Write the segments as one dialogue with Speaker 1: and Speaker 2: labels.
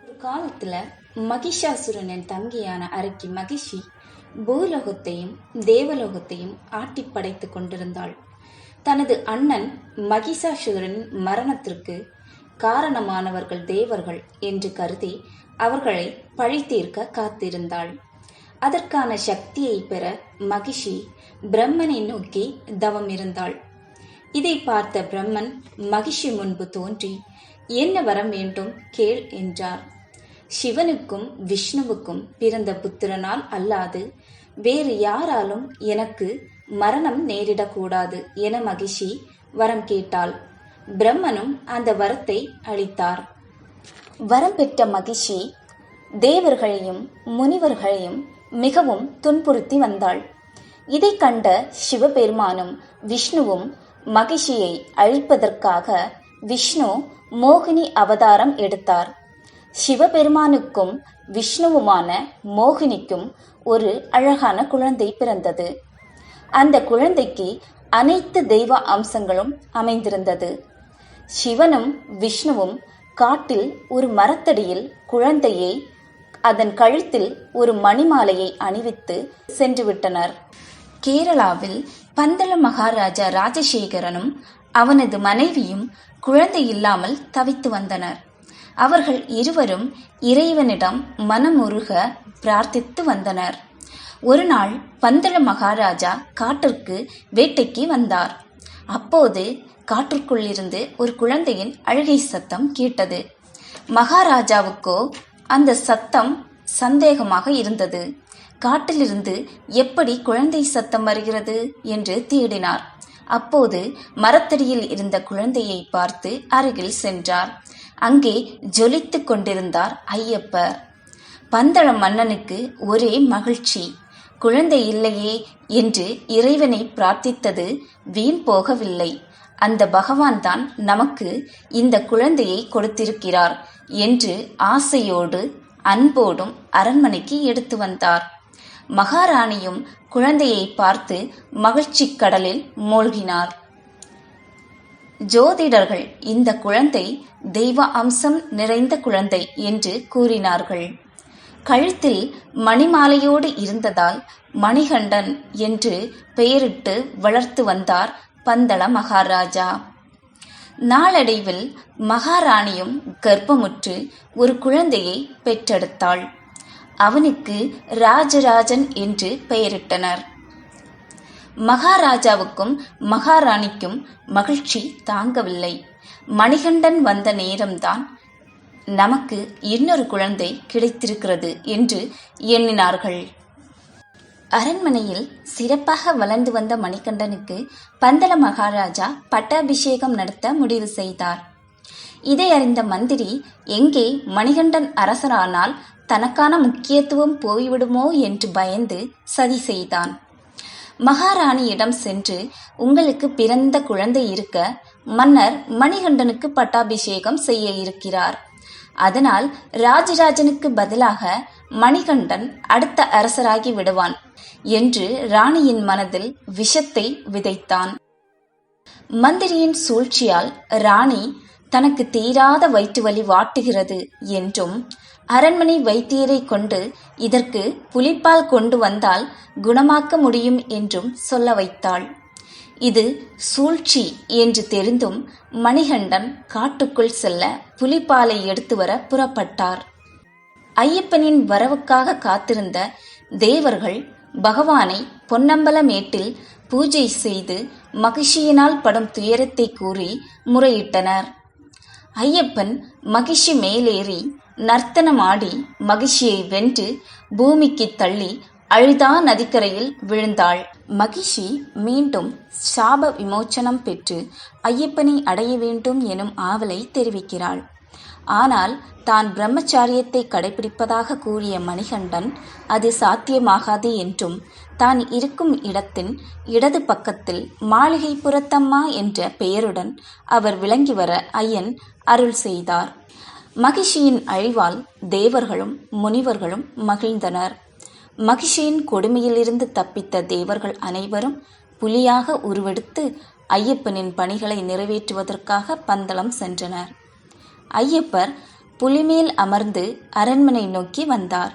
Speaker 1: ஒரு காலத்துல மகிஷாசுரனின் தங்கியான அரக்கி மகிஷி பூலோகத்தையும் தேவலோகத்தையும் ஆட்டி படைத்து கொண்டிருந்தாள். தனது அண்ணன் மகிஷாசுரனின் மரணத்திற்கு காரணமானவர்கள் தேவர்கள் என்று கருதி அவர்களை பழி தீர்க்க காத்திருந்தாள். அதற்கான சக்தியை பெற மகிஷி பிரம்மனை நோக்கி தவம் இருந்தாள். இதை பார்த்த பிரம்மன் மகிஷி முன்பு தோன்றி, என்ன வரம் வேண்டும் கேள் என்றார். சிவனுக்கும் விஷ்ணுவுக்கும் பிறந்த புத்திரனால் அல்லாது வேறு யாராலும் எனக்கு மரணம் நேரிடக்கூடாது என மகிஷி வரம் கேட்டாள். பிரம்மனும் அந்த வரத்தை அளித்தார். வரம் பெற்ற மகிஷி தேவர்களையும் முனிவர்களையும் மிகவும் துன்புறுத்தி வந்தாள். இதை கண்ட சிவபெருமானும் விஷ்ணுவும் மகிஷியை அழிப்பதற்காக விஷ்ணு மோகினி அவதாரம் எடுத்தார். சிவபெருமானுக்கும் விஷ்ணுவுமான மோகினிக்கும் ஒரு அழகான குழந்தை பிறந்தது. அந்த குழந்தைக்கு அனைத்து தெய்வ அம்சங்களும் அமைந்திருந்தது. சிவனும் விஷ்ணுவும் காட்டில் ஒரு மரத்தடியில் குழந்தையை அதன் கழுத்தில் ஒரு மணிமாலையை அணிவித்து சென்றுவிட்டனர். கேரளாவில் பந்தள மகாராஜா ராஜசேகரனும் அவனது மனைவியும் குழந்தை இல்லாமல் தவித்து வந்தனர். அவர்கள் இருவரும் இறைவனிடம் மனமுருக பிரார்த்தித்து வந்தனர். ஒரு நாள் பந்தள மகாராஜா காட்டிற்கு வேட்டைக்கு வந்தார். அப்போது காட்டிற்குள்ளிருந்து ஒரு குழந்தையின் அழுகை சத்தம் கேட்டது. மகாராஜாவுக்கோ அந்த சத்தம் சந்தேகமாக இருந்தது. காட்டிலிருந்து எப்படி குழந்தை சத்தம் வருகிறது என்று தேடினார். அப்போது மரத்தடியில் இருந்த குழந்தையை பார்த்து அருகில் சென்றார். அங்கே ஜொலித்து கொண்டிருந்தார் ஐயப்பர். பந்தள மன்னனுக்கு ஒரே மகிழ்ச்சி. குழந்தை இல்லையே என்று இறைவனை பிரார்த்தித்தது வீண் போகவில்லை. அந்த பகவான் தான் நமக்கு இந்த குழந்தையை கொடுத்திருக்கிறார் என்று ஆசையோடு அன்போடும் அரண்மனைக்கு எடுத்து வந்தார். மகாராணியும் குழந்தையை பார்த்து மகிழ்ச்சி கடலில் மூழ்கினார். ஜோதிடர்கள் இந்த குழந்தை தெய்வ அம்சம் நிறைந்த குழந்தை என்று கூறினார்கள். கழுத்தில் மணிமாலையோடு இருந்ததால் மணிகண்டன் என்று பெயரிட்டு வளர்த்து வந்தார் பந்தள மகாராஜா. நாளடைவில் மகாராணியும் கர்ப்பமுற்று ஒரு குழந்தையை பெற்றெடுத்தாள். அவனுக்கு ராஜராஜன் என்று பெயரிட்டனர். மகாராஜாவுக்கும் மகாராணிக்கும் மகிழ்ச்சி தாங்கவில்லை. மணிகண்டன் வந்த நேரம்தான் நமக்கு இன்னொரு குழந்தை கிடைத்திருக்கிறது என்று எண்ணினார்கள். அரண்மனையில் சிறப்பாக வளர்ந்து வந்த மணிகண்டனுக்கு பந்தள மகாராஜா பட்டாபிஷேகம் நடத்த முடிவு செய்தார். இதை அறிந்த மந்திரி எங்கே மணிகண்டன் அரசரானால் தனக்கான முக்கியத்துவம் போய்விடுமோ என்று பயந்து சதி செய்தான். மகாராணியிடம் சென்று, உங்களுக்கு பிறந்த குழந்தை இருக்க மன்னர் மணிகண்டனுக்கு பட்டாபிஷேகம் செய்ய இருக்கிறார். அதனால் ராஜராஜனுக்கு பதிலாக மணிகண்டன் அடுத்த அரசராகி விடுவான் என்று ராணியின் மனதில் விஷத்தை விதைத்தான். மந்திரியின் சூழ்ச்சியால் ராணி தனக்கு தீராத வயிற்று வலி வாட்டுகிறது என்றும், அரண்மனை வைத்தியரை கொண்டு இதற்கு புலிப்பால் கொண்டு வந்தால் குணமாக்க முடியும் என்றும் சொல்ல வைத்தாள். இது சூழ்ச்சி என்று தெரிந்தும் மணிகண்டன் காட்டுக்குள் செல்ல புலிப்பாலை எடுத்து வர புறப்பட்டார். ஐயப்பனின் வரவுக்காக காத்திருந்த தேவர்கள் பகவானை பொன்னம்பலமேட்டில் பூஜை செய்து மகிஷியினால் படும் துயரத்தை கூறி முறையிட்டனர். ஐயப்பன் மகிஷி மேலேறி நர்த்தனமாடி மகிஷியை வென்று பூமிக்கு தள்ளி அழுதா நதிக்கரையில் விழுந்தாள். மகிஷி மீண்டும் சாப விமோச்சனம் பெற்று ஐயப்பனை அடைய வேண்டும் எனும் ஆவலை தெரிவிக்கிறாள். ஆனால் தான் பிரம்மச்சாரியத்தை கடைபிடிப்பதாக கூறிய மணிகண்டன் அது சாத்தியமாகாது என்றும், தான் இருக்கும் இடத்தின் இடது பக்கத்தில் மாளிகை புறத்தம்மா என்ற பெயருடன் அவர் விளங்கி வர ஐயன் அருள் செய்தார். மகிஷியின் அழிவால் தேவர்களும் முனிவர்களும் மகிழ்ந்தனர். மகிஷியின் கொடுமையிலிருந்து தப்பித்த தேவர்கள் அனைவரும் புலியாக உருவெடுத்து ஐயப்பனின் பணிகளை நிறைவேற்றுவதற்காக பந்தளம் சென்றனர். ஐயப்பர் புலிமேல் அமர்ந்து அரண்மனை நோக்கி வந்தார்.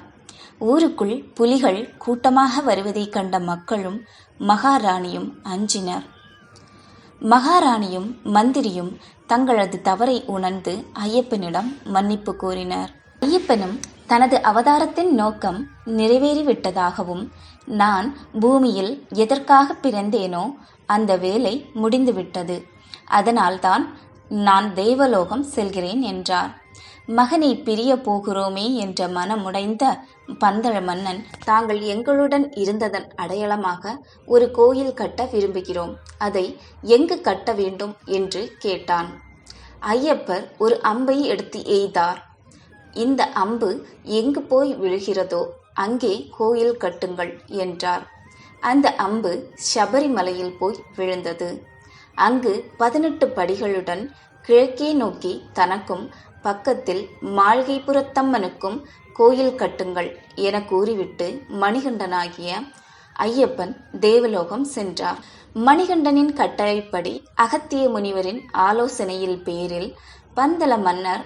Speaker 1: ஊருக்குள் புலிகள் கூட்டமாக வருவதைக் கண்ட மக்களும் மகாராணியும் அஞ்சினர். மகாராணியும் மந்திரியும் தங்களது தவறை உணர்ந்து ஐயப்பனிடம் மன்னிப்பு கோரினர். ஐயப்பனும் தனது அவதாரத்தின் நோக்கம் நிறைவேறிவிட்டதாகவும், நான் பூமியில் எதற்காக பிறந்தேனோ அந்த வேலை முடிந்துவிட்டது, அதனால்தான் நான் தேவலோகம் செல்கிறேன் என்றார். மகனை பிரிய போகிறோமே என்ற மனமுடைந்த பந்தள மன்னன், தாங்கள் எங்களுடன் இருந்ததன் அடையாளமாக ஒரு கோயில் கட்ட விரும்புகிறோம், அதை எங்கு கட்ட வேண்டும் என்று கேட்டான். ஐயப்பர் ஒரு அம்பை எடுத்து எய்தார். இந்த அம்பு எங்கு போய் விழுகிறதோ அங்கே கோயில் கட்டுங்கள் என்றார். அந்த அம்பு சபரிமலையில் போய் விழுந்தது. அங்கு 18 படிகளுடன் கிழக்கே நோக்கி தனக்கும் பக்கத்தில் மாளிகைப்புறத்தம்மனுக்கும் கோயில் கட்டுங்கள் என கூறிவிட்டு மணிகண்டனாகிய ஐயப்பன் தேவலோகம் சென்றார். மணிகண்டனின் கட்டளைப்படி அகத்திய முனிவரின் ஆலோசனையில் பேரில் பந்தள மன்னர்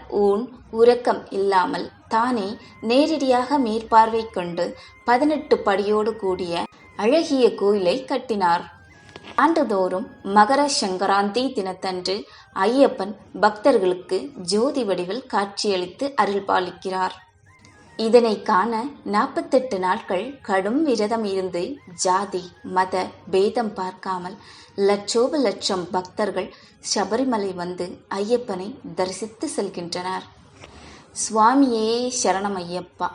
Speaker 1: உறக்கம் இல்லாமல் தானே நேரடியாக மேற்பார்வை கொண்டு 18 படியோடு கூடிய அழகிய கோயிலை கட்டினார். ஆண்டுதோறும் மகர சங்கராந்தி தினத்தன்று ஐயப்பன் பக்தர்களுக்கு ஜோதி வடிவில் காட்சியளித்து அருள்பாலிக்கிறார். இதனை காண 48 நாட்கள் கடும் விரதம் இருந்து ஜாதி மத பேதம் பார்க்காமல் லட்சோப லட்சம் பக்தர்கள் சபரிமலை வந்து ஐயப்பனை தரிசித்து செல்கின்றனர். சுவாமியே சரணம் ஐயப்பா.